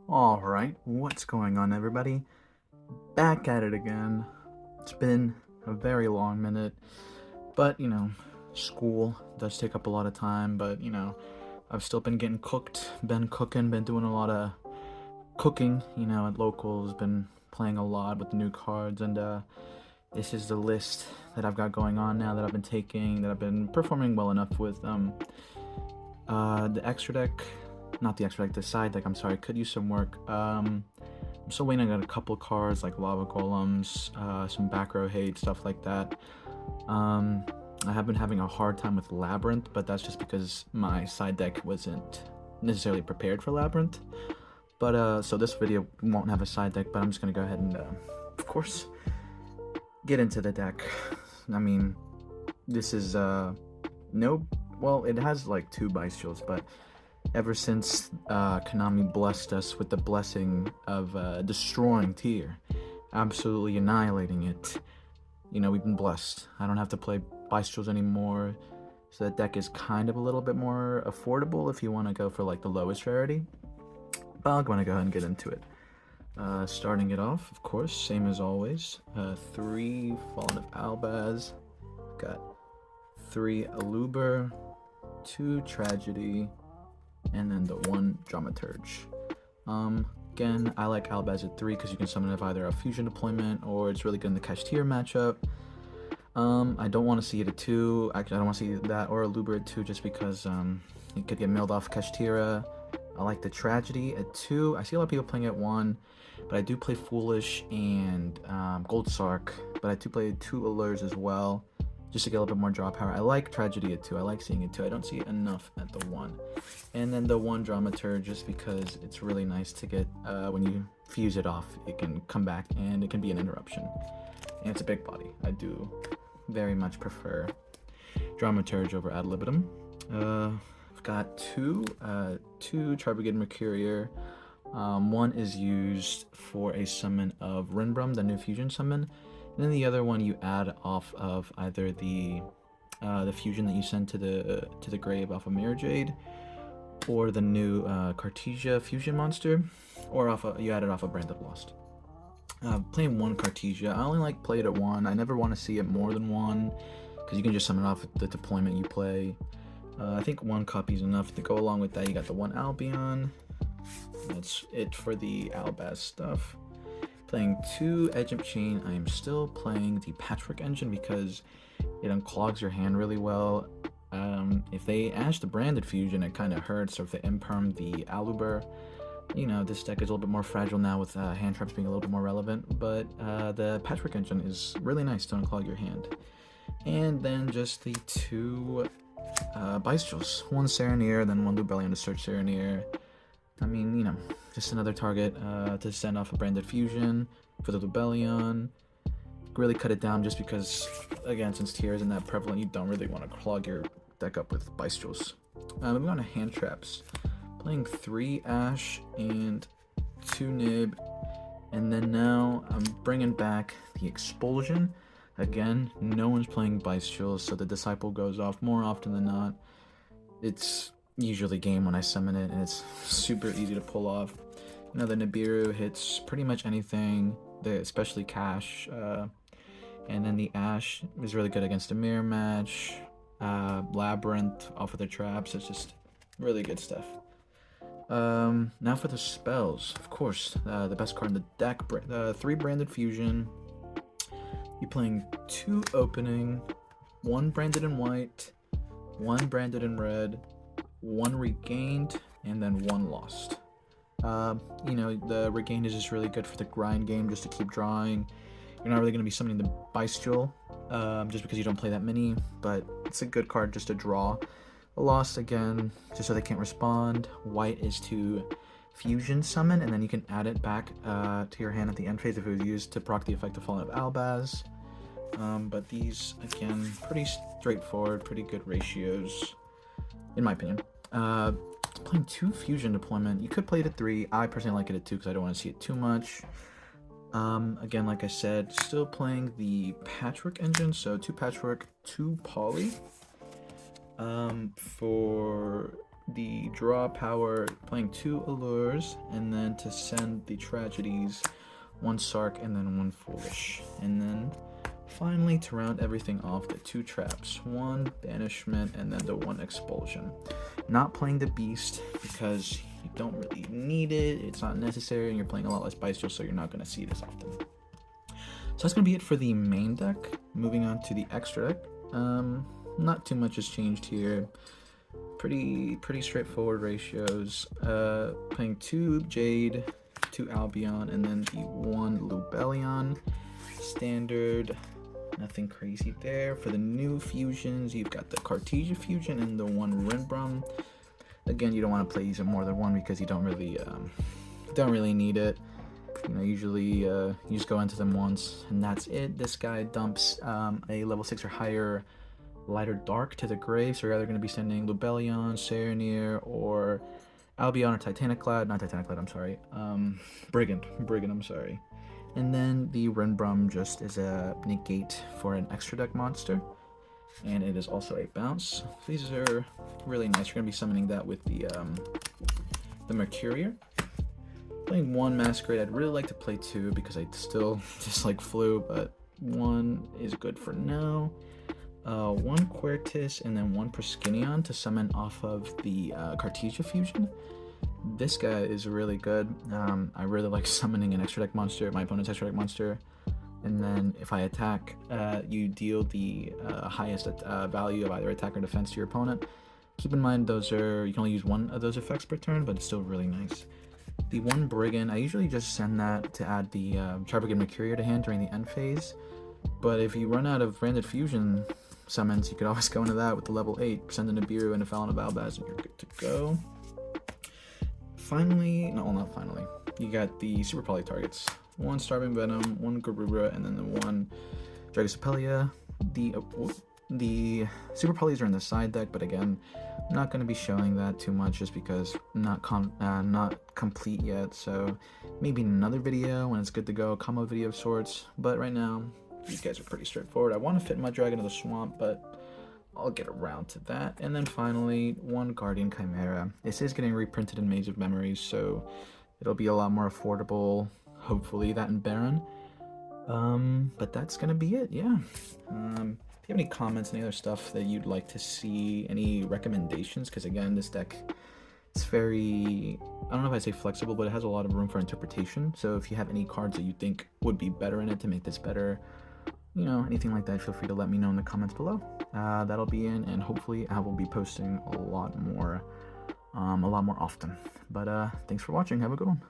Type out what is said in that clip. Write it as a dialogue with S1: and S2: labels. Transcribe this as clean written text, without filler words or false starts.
S1: Alright, what's going on, everybody? Back at it again. It's been a very long minute, but school does take up a lot of time, but I've still been getting cooked, been cooking, been doing a lot of cooking, at locals, been playing a lot with the new cards, and this is the list that I've got going on now that I've been taking, that I've been performing well enough with. The extra deck, not the extra deck, the side deck, I'm sorry, could use some work. I'm still waiting on a couple cards like Lava Golems, some back row hate, stuff like that. I have been having a hard time with Labyrinth, but that's just because my side deck wasn't necessarily prepared for Labyrinth. But so this video won't have a side deck, but I'm just gonna go ahead and, of course, get into the deck. I mean, this is well, it has like 2 Bestials, but ever since Konami blessed us with the blessing of destroying Tier, absolutely annihilating it, we've been blessed. I don't have to play Bestials anymore, so that deck is kind of a little bit more affordable if you want to go for like the lowest rarity. But I'm going to go ahead and get into it. Starting it off, of course, same as always. 3 Fallen of Albaz, got 3 Aluber, 2 Tragedy, and then the 1 Dramaturge. Again, I like Albaz at 3 because you can summon it with either a fusion deployment or it's really good in the Tier matchup. I don't want to see it at 2. Actually, I don't want to see that or Aluber at 2 just because it could get milled off Kashtira. I like the Tragedy at 2. I see a lot of people playing at 1, but I do play Foolish and Gold Sark, but I do play 2 Allures as well, just to get a little bit more draw power. I like Tragedy at 2. I like seeing it 2. I don't see it enough at the 1. And then the 1 Dramaturge, just because it's really nice to get, when you fuse it off, it can come back and it can be an interruption. And it's a big body. I do very much prefer Dramaturge over Ad Libitum. I've got 2 Tri-Brigade Mercurier. 1 is used for a summon of Rinbrum, the new fusion summon. And then the other one you add off of either the fusion that you send to the grave off of Mirror Jade, or the new Cartesia fusion monster, or you add it off of Branded Lost. Playing 1 Cartesia, I only like play it at 1. I never want to see it more than 1, because you can just summon off the deployment you play. I think 1 copy is enough. To go along with that, you got the 1 Albion. That's it for the Albaz stuff. Playing 2 Edge of Chain. I am still playing the Patchwork Engine because it unclogs your hand really well. If they ash the Branded Fusion, it kind of hurts, or if they imperm the Aluber, this deck is a little bit more fragile now with hand traps being a little bit more relevant, but the Patchwork Engine is really nice to unclog your hand. And then just the 2 Bestials. 1 Serenir, then 1 Lubellion to search Serenir. I mean, just another target to send off a Branded Fusion for the Lubellion. Really cut it down just because, again, since Tier isn't that prevalent, you don't really want to clog your deck up with Bestials. Moving on to hand traps. Playing 3 Ash and 2 Nib. And then now I'm bringing back the Expulsion. Again, no one's playing Bestials, so the Disciple goes off more often than not. It's usually game when I summon it, and it's super easy to pull off. The Nibiru hits pretty much anything, especially Cash. And then the Ash is really good against a mirror match. Labyrinth off of the traps. It's just really good stuff. Now for the spells. Of course, the best card in the deck, 3 Branded Fusion. You're playing 2 Opening, 1 Branded in White, 1 Branded in Red, 1 Regained, and then 1 Lost. The Regained is just really good for the grind game, just to keep drawing. You're not really going to be summoning the Bestial, just because you don't play that many, but it's a good card just to draw. A Lost, again, just so they can't respond. White is to fusion summon, and then you can add it back to your hand at the end phase if it was used to proc the effect of Fallen of Albaz. But these, again, pretty straightforward, pretty good ratios, in my opinion. Playing 2 fusion deployment. You could play it at 3. I personally like it at 2 because I don't want to see it too much. Again, like I said, still playing the Patchwork Engine, so 2 Patchwork, 2 Poly. For the draw power, playing 2 allures, and then to send the tragedies, 1 Sark and then 1 Foolish. And then finally, to round everything off, the 2 traps, 1 banishment and then the 1 expulsion. Not playing the beast because you don't really need it, it's not necessary, and you're playing a lot less bestial, so you're not going to see it as often. So that's going to be it for the main deck. Moving on to the extra deck. Not too much has changed here. Pretty straightforward ratios. Playing 2 Jade, 2 Albion, and then the 1 Lubellion. Standard, nothing crazy there. For the new fusions, you've got the Cartesia fusion and the 1 Rinbrum. Again, you don't want to play using more than one because you don't really need it. You know, usually you just go into them once and that's it. This guy dumps a level 6 or higher lighter dark to the grave, so you're either going to be sending Lubellion, Serenir, or Albion or Brigand, I'm sorry. And then the Rinbrum just is a negate for an extra deck monster, and it is also a bounce. These are really nice. You're going to be summoning that with the Mercurier. Playing 1 Masquerade. I'd really like to play 2 because I still dislike Flu, but 1 is good for now. 1 Quertus and then 1 Priscinion to summon off of the Cartesia fusion. This guy is really good. I really like summoning an extra deck monster, my opponent's extra deck monster, and then if I attack, you deal the highest value of either attack or defense to your opponent. Keep in mind you can only use 1 of those effects per turn, but it's still really nice. The 1 Brigand, I usually just send that to add the Charbrigand Mercurier to hand during the end phase, but if you run out of branded fusion summons, you could always go into that with the level 8, send in a Nibiru and a Fallon of Albaz, and you're good to go. Finally, not finally, you got the Super Poly targets. 1 Starving Venom, 1 Garura, and then the 1 Dragosapelia. The Super Polys are in the side deck, but again, I'm not going to be showing that too much just because not complete yet, so maybe in another video when it's good to go, a combo video of sorts, but right now, these guys are pretty straightforward. I want to fit Muddragon into the swamp, but I'll get around to that. And then finally, 1 Guardian Chimera. This is getting reprinted in Maze of Memories, so it'll be a lot more affordable, hopefully, that and Baron. But that's gonna be it, yeah. If you have any comments, any other stuff that you'd like to see, any recommendations, because again, this deck, it's very, I don't know if I say flexible, but it has a lot of room for interpretation. So if you have any cards that you think would be better in it to make this better, you know, anything like that, feel free to let me know in the comments below. That'll be in, and hopefully I will be posting a lot more often. But thanks for watching. Have a good one.